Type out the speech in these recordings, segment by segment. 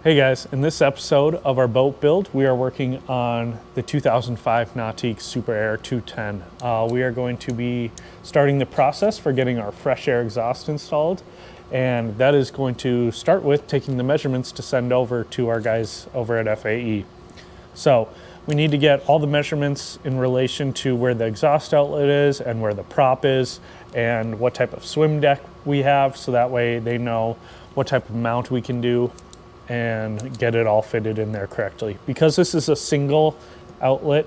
Hey guys, in this episode of our boat build, we are working on the 2005 Nautique Super Air 210. We are going to be starting the process for getting our fresh air exhaust installed, and that is going to start with taking the measurements to send over to our guys over at FAE. So we need to get all the measurements in relation to where the exhaust outlet is and where the prop is and what type of swim deck we have, so that way they know what type of mount we can do and get it all fitted in there correctly. Because this is a single outlet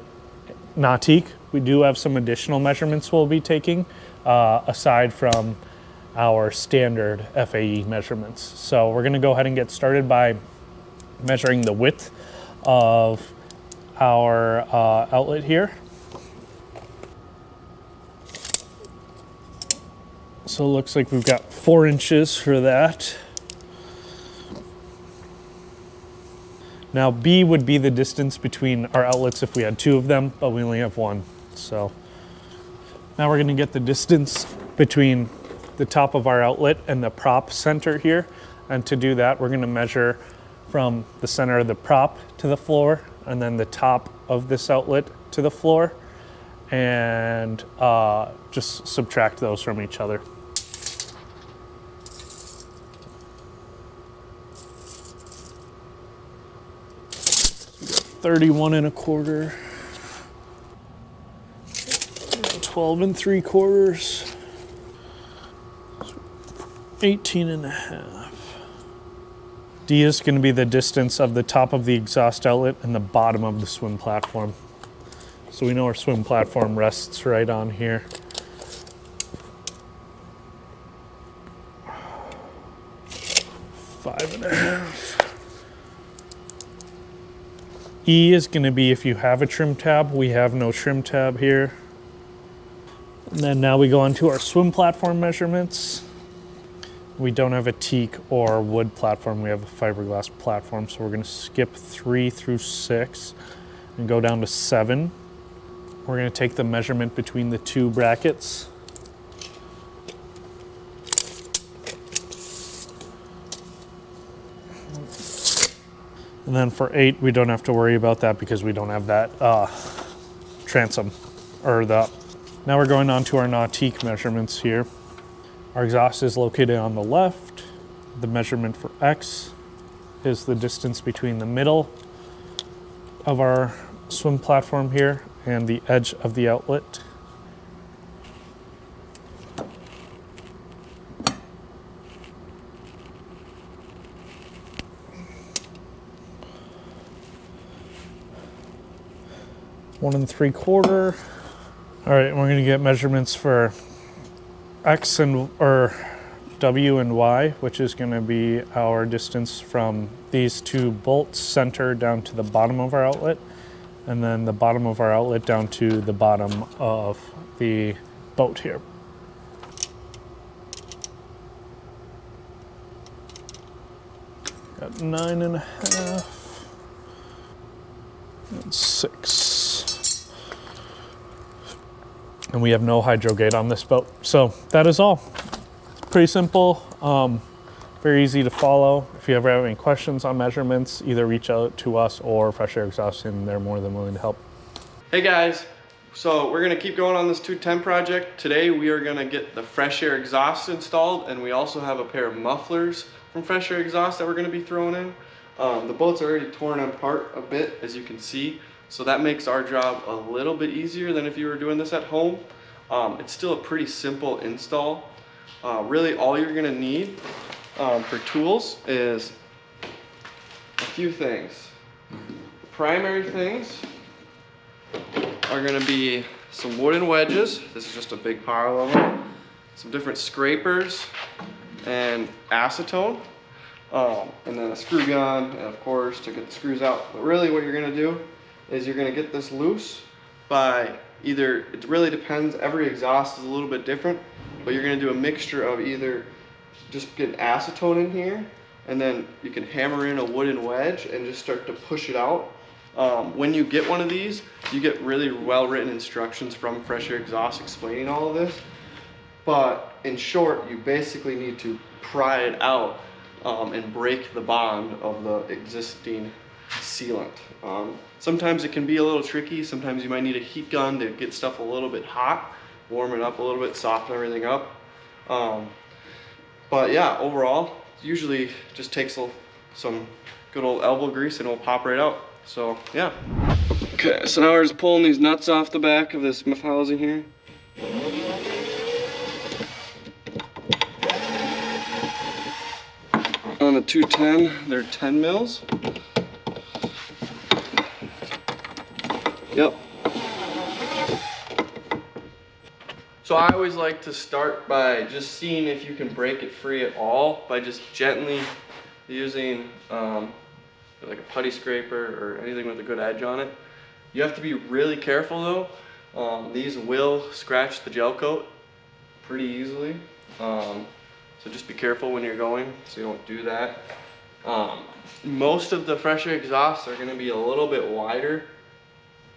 Nautique, we do have some additional measurements we'll be taking aside from our standard FAE measurements. So we're gonna go ahead and get started by measuring the width of our outlet here. So it looks like we've got 4 inches for that. Now B would be the distance between our outlets if we had 2 of them, but we only have 1. So now we're gonna get the distance between the top of our outlet and the prop center here. And to do that, we're gonna measure from the center of the prop to the floor and then the top of this outlet to the floor, and just subtract those from each other. So 31 1/4, 12 3/4, 18 1/2. D is going to be the distance of the top of the exhaust outlet and the bottom of the swim platform. So we know our swim platform rests right on here. Five and a half. E is going to be if you have a trim tab. We have no trim tab here. And then now we go on to our swim platform measurements. We don't have a teak or wood platform, we have a fiberglass platform, so we're gonna skip 3 through 6 and go down to 7. We're gonna take the measurement between the 2 brackets. And then for 8, we don't have to worry about that because we don't have that transom, or the. Now we're going on to our Nautique measurements here. Our exhaust is located on the left. The measurement for X is the distance between the middle of our swim platform here and the edge of the outlet. One 3/4. All right, we're gonna get measurements for X or W and Y, which is going to be our distance from these 2 bolts center down to the bottom of our outlet, and then the bottom of our outlet down to the bottom of the boat here. Got 9 1/2 and 6. And we have no hydro gate on this boat. So that is all. It's pretty simple, very easy to follow. If you ever have any questions on measurements, either reach out to us or Fresh Air Exhaust, and they're more than willing to help. Hey guys, so we're gonna keep going on this 210 project. Today we are gonna get the Fresh Air Exhaust installed, and we also have a pair of mufflers from Fresh Air Exhaust that we're gonna be throwing in. The boat's already torn apart a bit, as you can see. So that makes our job a little bit easier than if you were doing this at home. It's still a pretty simple install. Really all you're gonna need for tools is a few things. The primary things are gonna be some wooden wedges. This is just a big pile of them. Some different scrapers and acetone. And then a screw gun, and of course to get the screws out. But really what you're gonna do is you're gonna get this loose by either, it really depends, every exhaust is a little bit different, but you're gonna do a mixture of either just get acetone in here, and then you can hammer in a wooden wedge and just start to push it out. When you get one of these, you get really well written instructions from Fresh Air Exhaust explaining all of this. But in short, you basically need to pry it out and break the bond of the existing sealant. Sometimes it can be a little tricky. Sometimes you might need a heat gun to get stuff a little bit hot, warm it up a little bit, soften everything up. But yeah, overall, usually just takes some good old elbow grease and it'll pop right out. So yeah. Okay, so now we're just pulling these nuts off the back of this muff housing here. On the 210, they're 10 mils. Yep. So I always like to start by just seeing if you can break it free at all by just gently using like a putty scraper or anything with a good edge on it. You have to be really careful though. These will scratch the gel coat pretty easily. So just be careful when you're going so you don't do that. Most of the fresh air exhausts are going to be a little bit wider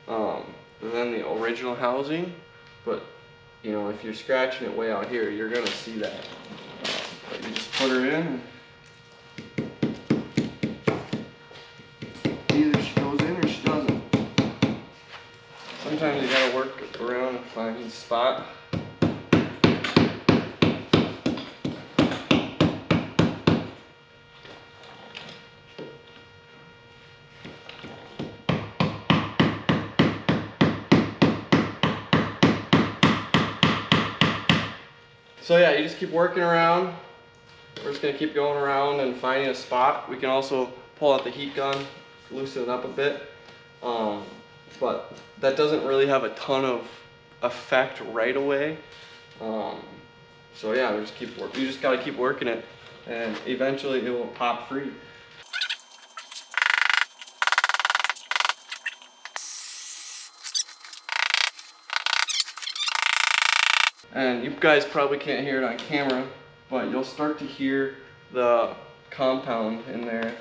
than the original housing, but you know, if you're scratching it way out here, you're going to see that. But you just put her in. Either she goes in or she doesn't. Sometimes you gotta work around and find the spot. So yeah, you just keep working around. We're just gonna keep going around and finding a spot. We can also pull out the heat gun, loosen it up a bit. But that doesn't really have a ton of effect right away. So yeah, we just keep working. You just gotta keep working it, and eventually it will pop free. And you guys probably can't hear it on camera, but you'll start to hear the compound in there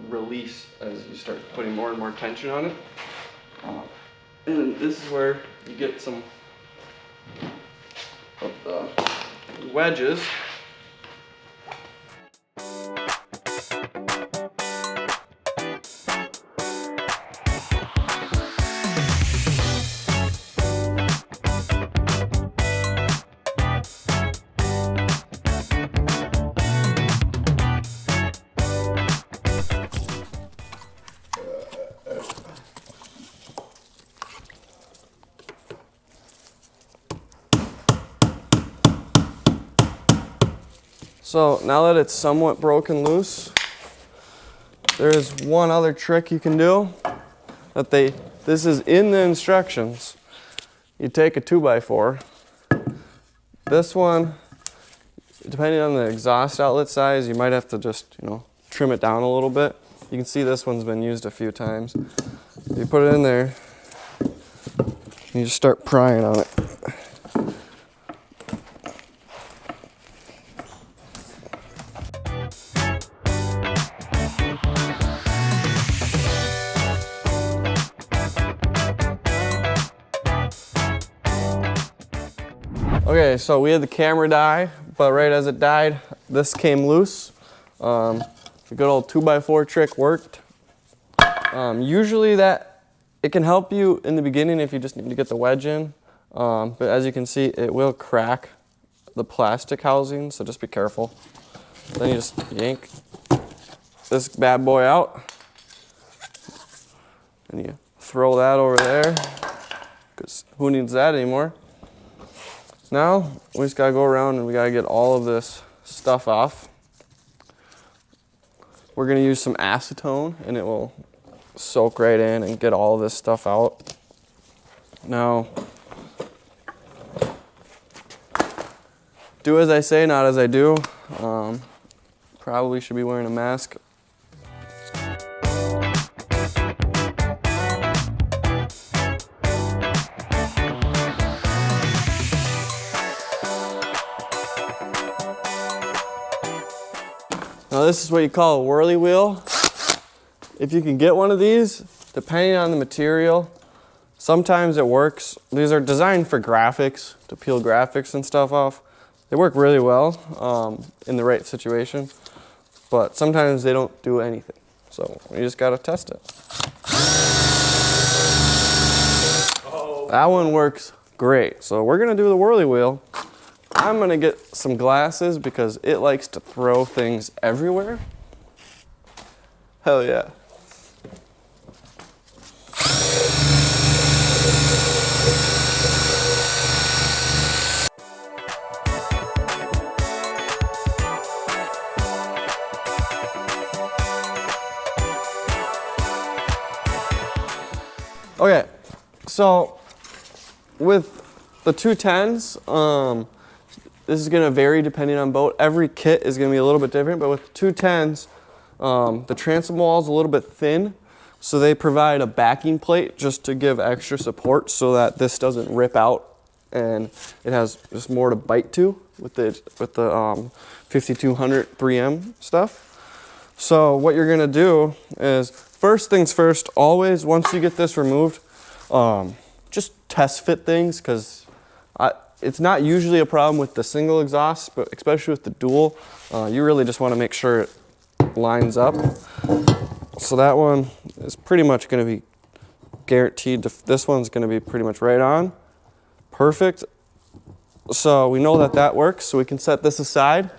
release as you start putting more and more tension on it. And this is where you get some of the wedges. So now that it's somewhat broken loose, there's one other trick you can do that this is in the instructions. You take a 2x4. This one, depending on the exhaust outlet size, you might have to just, trim it down a little bit. You can see this one's been used a few times. You put it in there, and you just start prying on it. Okay, so we had the camera die, but right as it died, this came loose. The good old 2x4 trick worked. Usually it can help you in the beginning if you just need to get the wedge in. But as you can see, it will crack the plastic housing, so just be careful. Then you just yank this bad boy out, and you throw that over there, because who needs that anymore? Now, we just gotta go around and we gotta get all of this stuff off. We're gonna use some acetone and it will soak right in and get all of this stuff out. Now, do as I say, not as I do. Probably should be wearing a mask. Now this is what you call a whirly wheel. If you can get one of these, depending on the material, sometimes it works. These are designed for graphics, to peel graphics and stuff off. They work really well in the right situation. but sometimes they don't do anything. So you just gotta test it. Oh. That one works great. So we're gonna do the whirly wheel. I'm gonna get some glasses because it likes to throw things everywhere. Hell yeah. Okay, so with the 210s, this is gonna vary depending on boat. Every kit is gonna be a little bit different, but with the 210s, the transom wall is a little bit thin, so they provide a backing plate just to give extra support so that this doesn't rip out and it has just more to bite to with the 5200 3M stuff. So what you're gonna do is, first things first, always once you get this removed, just test fit things, because it's not usually a problem with the single exhaust, but especially with the dual, you really just want to make sure it lines up. So that one is pretty much going to be guaranteed. This one's going to be pretty much right on. Perfect. So we know that that works, so we can set this aside.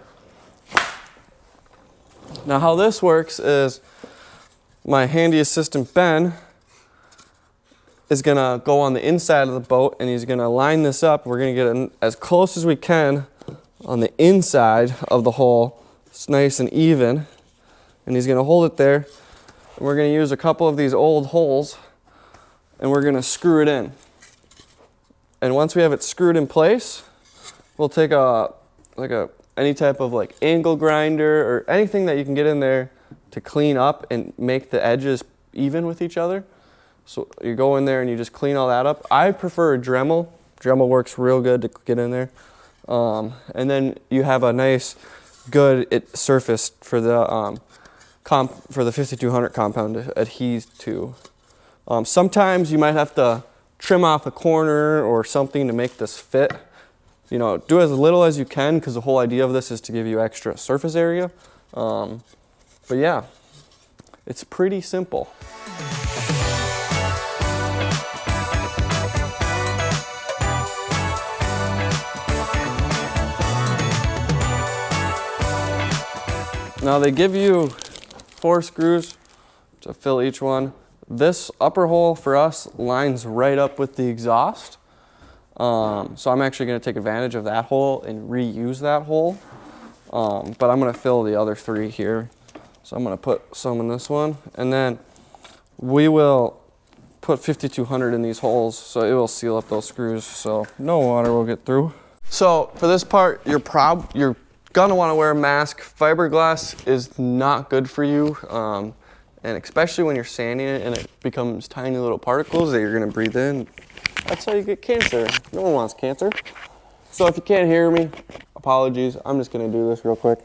Now how this works is my handy assistant Ben is gonna go on the inside of the boat and he's gonna line this up. We're gonna get it as close as we can on the inside of the hole. It's nice and even. And he's gonna hold it there. And we're gonna use a couple of these old holes and we're gonna screw it in. And once we have it screwed in place, we'll take any type of like angle grinder or anything that you can get in there to clean up and make the edges even with each other. So you go in there and you just clean all that up. I prefer a Dremel. Dremel works real good to get in there. And then you have a nice, good surface for the 5200 compound to adhere to. Sometimes you might have to trim off a corner or something to make this fit. You know, do as little as you can because the whole idea of this is to give you extra surface area. But yeah, it's pretty simple. Now they give you 4 screws to fill each one. This upper hole for us lines right up with the exhaust. So I'm actually going to take advantage of that hole and reuse that hole. But I'm going to fill the other 3 here. So I'm going to put some in this one. And then we will put 5200 in these holes so it will seal up those screws so no water will get through. So for this part, you're gonna want to wear a mask. Fiberglass is not good for you, and especially when you're sanding it and it becomes tiny little particles that you're gonna breathe in. That's how you get cancer. No one wants cancer. So if you can't hear me, apologies. I'm just gonna do this real quick.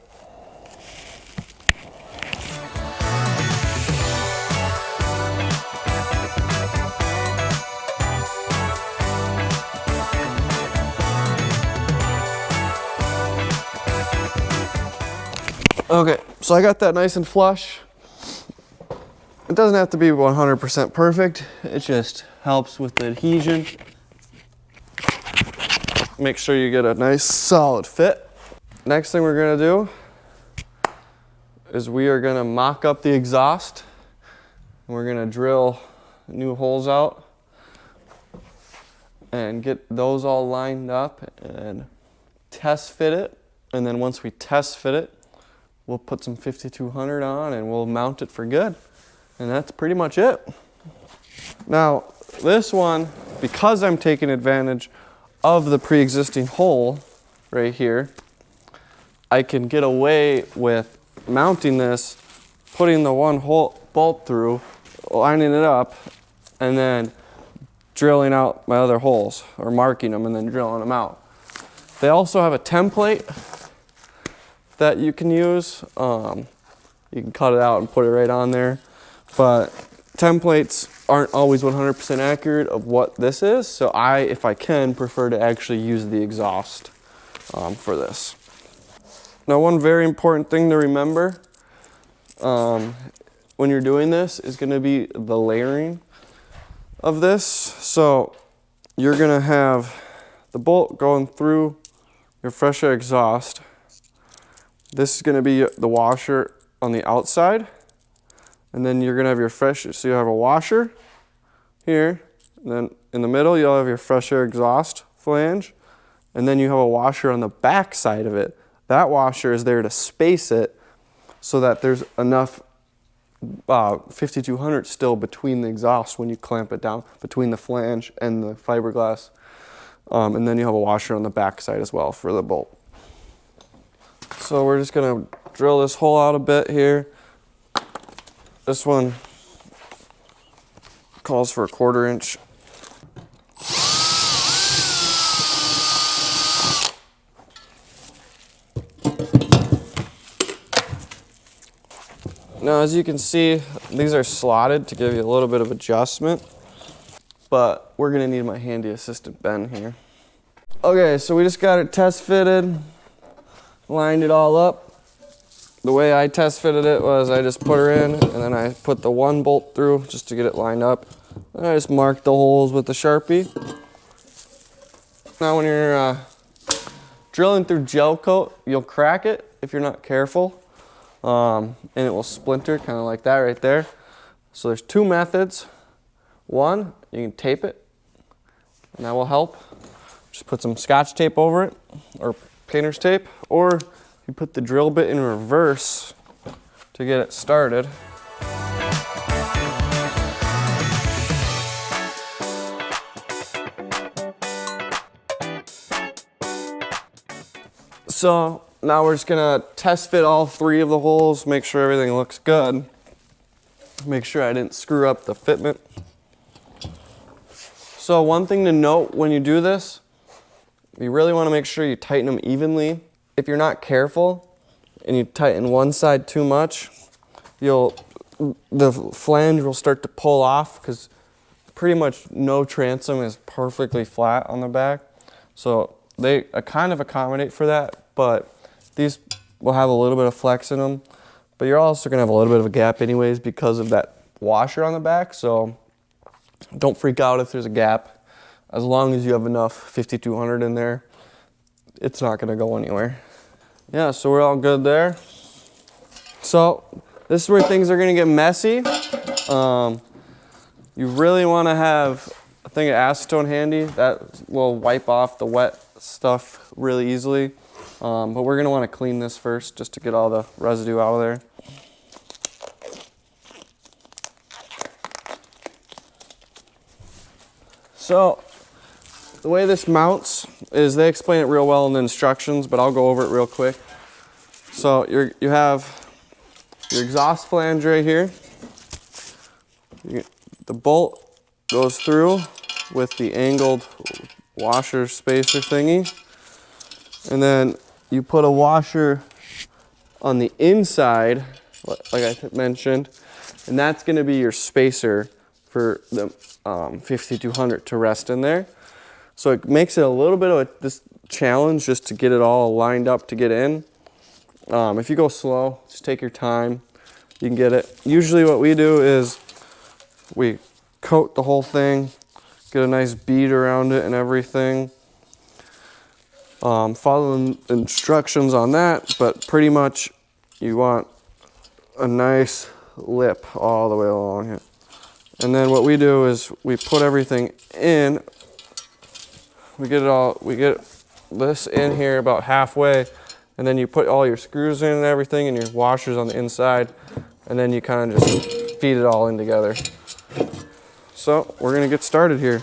Okay, so I got that nice and flush. It doesn't have to be 100% perfect. It just helps with the adhesion. Make sure you get a nice solid fit. Next thing we're gonna do is we are gonna mock up the exhaust. We're gonna drill new holes out and get those all lined up and test fit it. And then once we test fit it, we'll put some 5200 on and we'll mount it for good. And that's pretty much it. Now, this one, because I'm taking advantage of the pre-existing hole right here, I can get away with mounting this, putting the one hole bolt through, lining it up, and then drilling out my other holes, or marking them and then drilling them out. They also have a template that you can use. You can cut it out and put it right on there. But templates aren't always 100% accurate of what this is. So I, if I can, prefer to actually use the exhaust for this. Now, one very important thing to remember when you're doing this is going to be the layering of this. So you're going to have the bolt going through your fresh air exhaust. This is going to be the washer on the outside, and then you're going to have your fresh, so you have a washer here, and then in the middle you'll have your fresh air exhaust flange, and then you have a washer on the back side of it. That washer is there to space it so that there's enough 5200 still between the exhaust when you clamp it down, between the flange and the fiberglass. And then you have a washer on the back side as well for the bolt. So we're just gonna drill this hole out a bit here. This one calls for a 1/4 inch. Now, as you can see, these are slotted to give you a little bit of adjustment, but we're gonna need my handy assistant Ben here. Okay, so we just got it test fitted, lined it all up. The way I test fitted it was I just put her in, and then I put the one bolt through just to get it lined up. And I just marked the holes with the Sharpie. Now when you're drilling through gel coat, you'll crack it if you're not careful. And it will splinter kind of like that right there. So there's 2 methods. One, you can tape it, and that will help. Just put some Scotch tape over it, or painter's tape, or you put the drill bit in reverse to get it started. So now we're just gonna test fit all 3 of the holes, make sure everything looks good. Make sure I didn't screw up the fitment. So one thing to note when you do this, you really wanna make sure you tighten them evenly. If you're not careful and you tighten one side too much, the flange will start to pull off, because pretty much no transom is perfectly flat on the back. So they kind of accommodate for that, but these will have a little bit of flex in them. But you're also gonna have a little bit of a gap anyways because of that washer on the back, so don't freak out if there's a gap. As long as you have enough 5200 in there, it's not gonna go anywhere. Yeah, so we're all good there. So this is where things are gonna get messy. You really wanna have a thing of acetone handy. That will wipe off the wet stuff really easily. But we're gonna wanna clean this first just to get all the residue out of there. So the way this mounts is, they explain it real well in the instructions, but I'll go over it real quick. So you have your exhaust flange right here. The bolt goes through with the angled washer spacer thingy. And then you put a washer on the inside, like I mentioned, and that's gonna be your spacer for the 5200 to rest in there. So it makes it a little bit of this challenge just to get it all lined up to get in. If you go slow, just take your time, you can get it. Usually what we do is we coat the whole thing, get a nice bead around it and everything. Follow the instructions on that, but pretty much you want a nice lip all the way along here. And then what we do is we put everything in. We get this in here about halfway, and then you put all your screws in and everything, and your washers on the inside, and then you kind of just feed it all in together. So we're gonna get started here.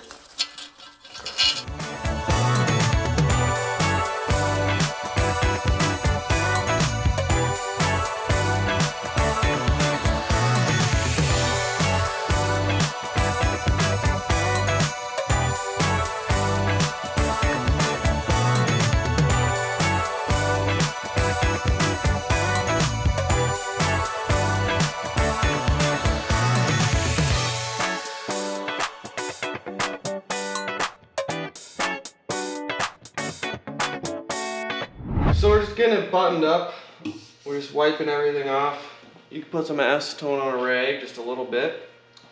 So we're just getting it buttoned up. We're just wiping everything off. You can put some acetone on a rag, just a little bit.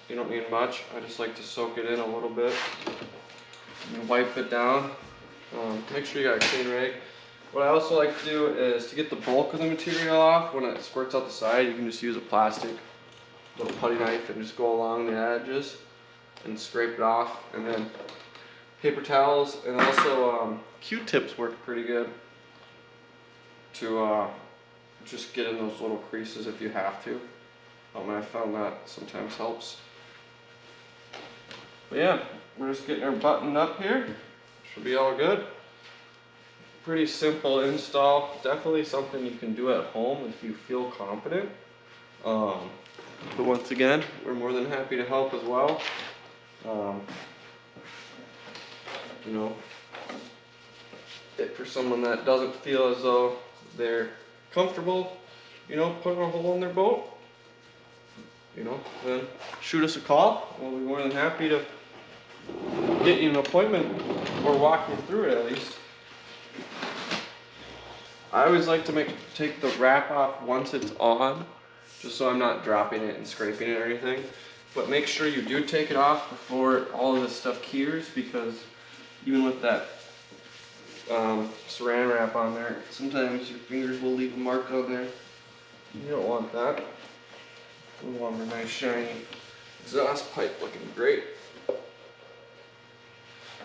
You don't need much. I just like to soak it in a little bit and wipe it down. Make sure you got a clean rag. What I also like to do is to get the bulk of the material off, when it squirts out the side, you can just use a plastic little putty knife and just go along the edges and scrape it off. And then paper towels and also Q-tips work pretty good to just get in those little creases if you have to. I found that sometimes helps. But yeah, we're just getting her buttoned up here. Should be all good. Pretty simple install. Definitely something you can do at home if you feel confident. But once again, we're more than happy to help as well. You know, for someone that doesn't feel as though they're comfortable, you know, putting a hole in their boat, you know, then shoot us a call. We'll be more than happy to get you an appointment or walk you through it at least. I always like to take the wrap off once it's on, just so I'm not dropping it and scraping it or anything. But make sure you do take it off before all of this stuff cures, because even with that saran wrap on there, sometimes your fingers will leave a mark on there. You don't want that. We want a nice shiny exhaust pipe looking great.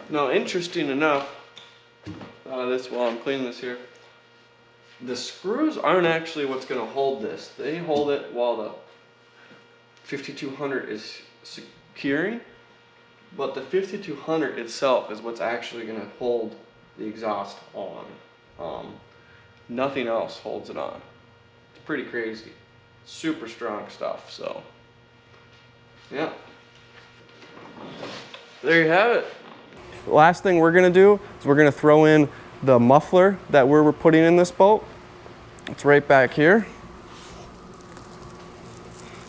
Now, interesting enough, while I'm cleaning this here, the screws aren't actually what's going to hold this. They hold it while the 5200 is securing, but the 5200 itself is what's actually going to hold the exhaust on. Nothing else holds it on. It's pretty crazy. Super strong stuff. So yeah, there you have it. The last thing we're going to do is we're going to throw in the muffler that we're putting in this boat. It's right back here.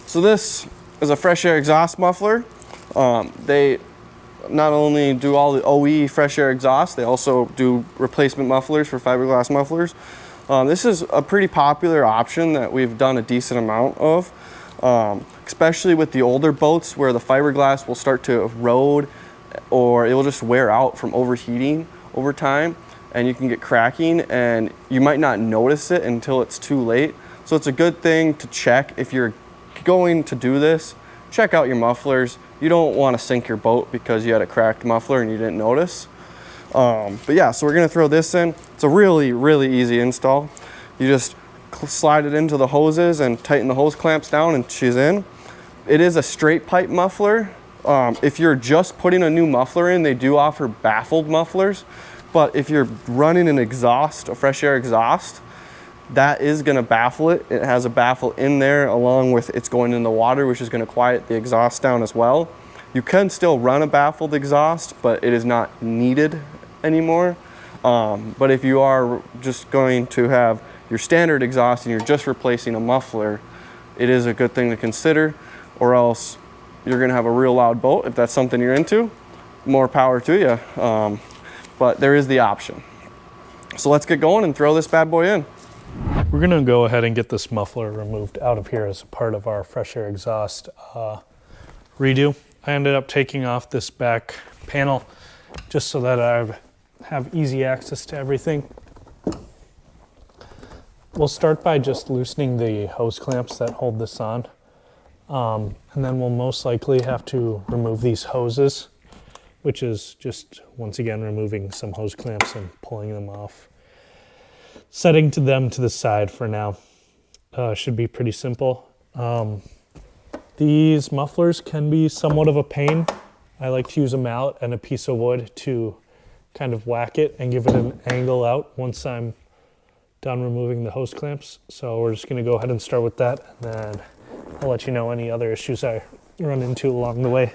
So this is a fresh air exhaust muffler. They not only do all the OE fresh air exhaust, they also do replacement mufflers for fiberglass mufflers. This is a pretty popular option that we've done a decent amount of, especially with the older boats where the fiberglass will start to erode or it will just wear out from overheating over time, and you can get cracking and you might not notice it until it's too late. So it's a good thing to check if you're going to do this. Check out your mufflers. You don't want to sink your boat because you had a cracked muffler and you didn't notice. But yeah, so we're going to throw this in. It's a really, really easy install. You just slide it into the hoses and tighten the hose clamps down and she's in. It is a straight pipe muffler. If you're just putting a new muffler in, they do offer baffled mufflers. But if you're running an exhaust, a fresh air exhaust, that is going to baffle it. It has a baffle in there along with it's going in the water, which is going to quiet the exhaust down as well. You can still run a baffled exhaust, but it is not needed anymore. But if you are just going to have your standard exhaust and you're just replacing a muffler, it is a good thing to consider, or else you're going to have a real loud boat. If that's something you're into, more power to you. But there is the option. So let's get going and throw this bad boy in. We're going to go ahead and get this muffler removed out of here as a part of our fresh air exhaust redo. I ended up taking off this back panel just so that I have easy access to everything. We'll start by just loosening the hose clamps that hold this on. And then we'll most likely have to remove these hoses, which is just, once again, removing some hose clamps and pulling them off. Setting them to the side for now. Should be pretty simple. These mufflers can be somewhat of a pain. I like to use a mallet and a piece of wood to kind of whack it and give it an angle out once I'm done removing the hose clamps. So we're just going to go ahead and start with that, and then I'll let you know any other issues I run into along the way.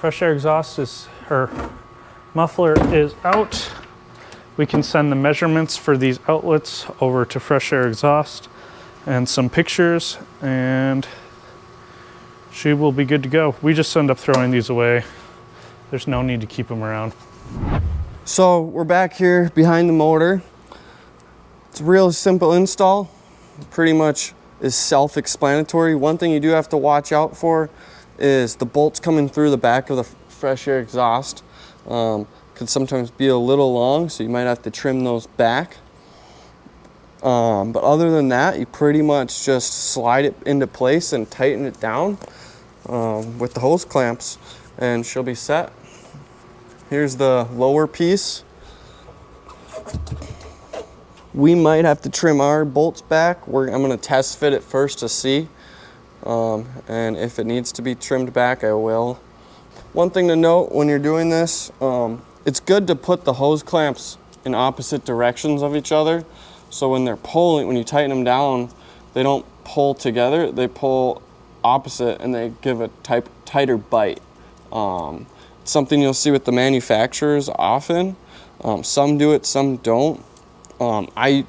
fresh air exhaust is, her muffler is out. We can send the measurements for these outlets over to fresh air exhaust and some pictures, and she will be good to go. We just end up throwing these away. There's no need to keep them around. So we're back here behind the motor. It's a real simple install. Pretty much is self-explanatory. One thing you do have to watch out for is the bolts coming through the back of the fresh air exhaust. Could sometimes be a little long, so you might have to trim those back. But other than that, you pretty much just slide it into place and tighten it down with the hose clamps, and she'll be set. Here's the lower piece. We might have to trim our bolts back. I'm gonna test fit it first to see. And if it needs to be trimmed back, I will. One thing to note when you're doing this, it's good to put the hose clamps in opposite directions of each other. So when they're pulling, when you tighten them down, they don't pull together, they pull opposite and they give a tighter bite. It's something you'll see with the manufacturers often. Some do it, some don't. I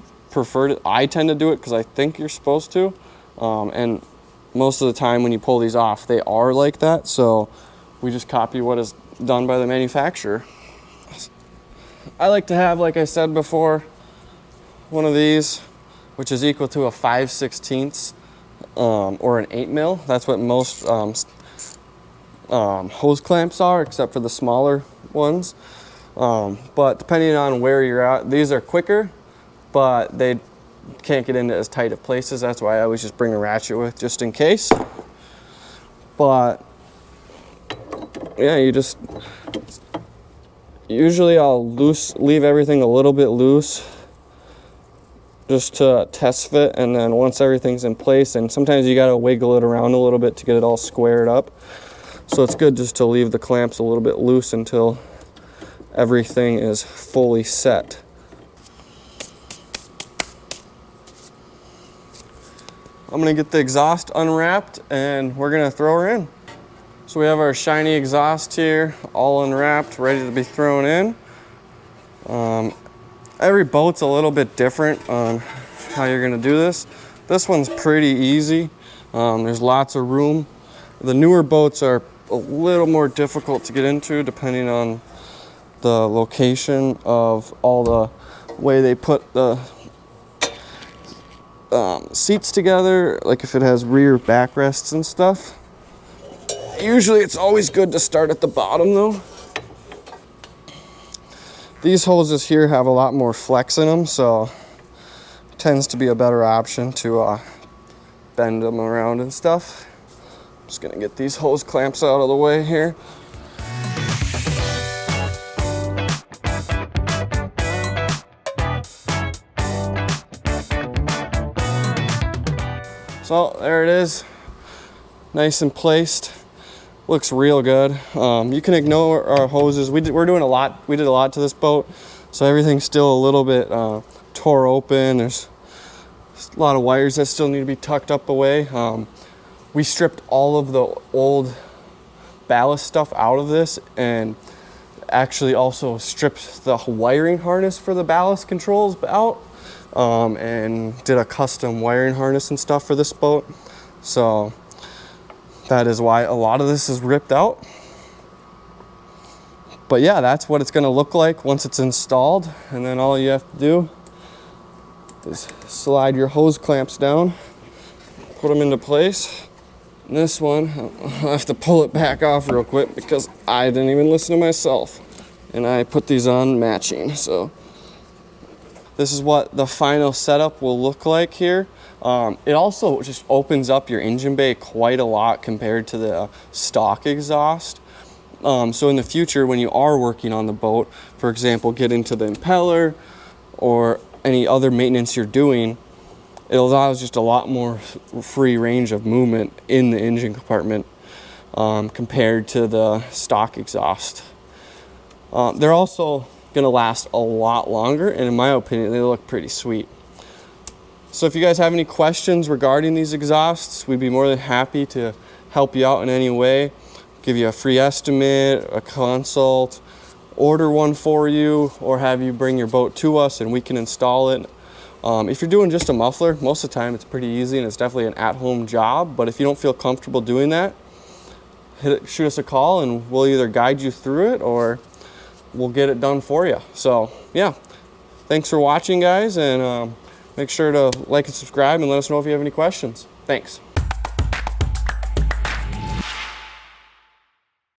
tend to do it because I think you're supposed to. And most of the time when you pull these off, they are like that. So we just copy what is done by the manufacturer. I like to have, like I said before, one of these, which is equal to a 5/16 or an 8 mil. That's what most hose clamps are, except for the smaller ones. But depending on where you're at, these are quicker, but they can't get into as tight of places. That's why I always just bring a ratchet with, just in case. But yeah, usually I'll leave everything a little bit loose just to test fit, and then once everything's in place, and sometimes you gotta wiggle it around a little bit to get it all squared up. So it's good just to leave the clamps a little bit loose until everything is fully set. I'm gonna get the exhaust unwrapped and we're gonna throw her in. So we have our shiny exhaust here, all unwrapped, ready to be thrown in. Every boat's a little bit different on how you're gonna do this. This one's pretty easy. There's lots of room. The newer boats are a little more difficult to get into depending on the location of all the way they put the seats together, like if it has rear backrests and stuff. Usually it's always good to start at the bottom though. These hoses here have a lot more flex in them, so it tends to be a better option to bend them around and stuff. I'm just gonna get these hose clamps out of the way here. So there it is, nice and placed. Looks real good. You can ignore our hoses. We did a lot to this boat, so everything's still a little bit tore open. There's a lot of wires that still need to be tucked up away. We stripped all of the old ballast stuff out of this, and actually also stripped the wiring harness for the ballast controls out, and did a custom wiring harness and stuff for this boat. So that is why a lot of this is ripped out. But yeah, that's what it's gonna look like once it's installed. And then all you have to do is slide your hose clamps down, put them into place. And this one, I'll have to pull it back off real quick because I didn't even listen to myself. And I put these on matching, so. This is what the final setup will look like here. It also just opens up your engine bay quite a lot compared to the stock exhaust. So in the future, when you are working on the boat, for example, get into the impeller or any other maintenance you're doing, it allows just a lot more free range of movement in the engine compartment compared to the stock exhaust. They're also gonna last a lot longer, and in my opinion, they look pretty sweet. So if you guys have any questions regarding these exhausts, we'd be more than happy to help you out in any way. give you a free estimate, a consult, order one for you, or have you bring your boat to us and we can install it. If you're doing just a muffler, most of the time it's pretty easy and it's definitely an at-home job. But if you don't feel comfortable doing that, shoot us a call and we'll either guide you through it or we'll get it done for you. So yeah, thanks for watching, guys, and make sure to like and subscribe and let us know if you have any questions. Thanks.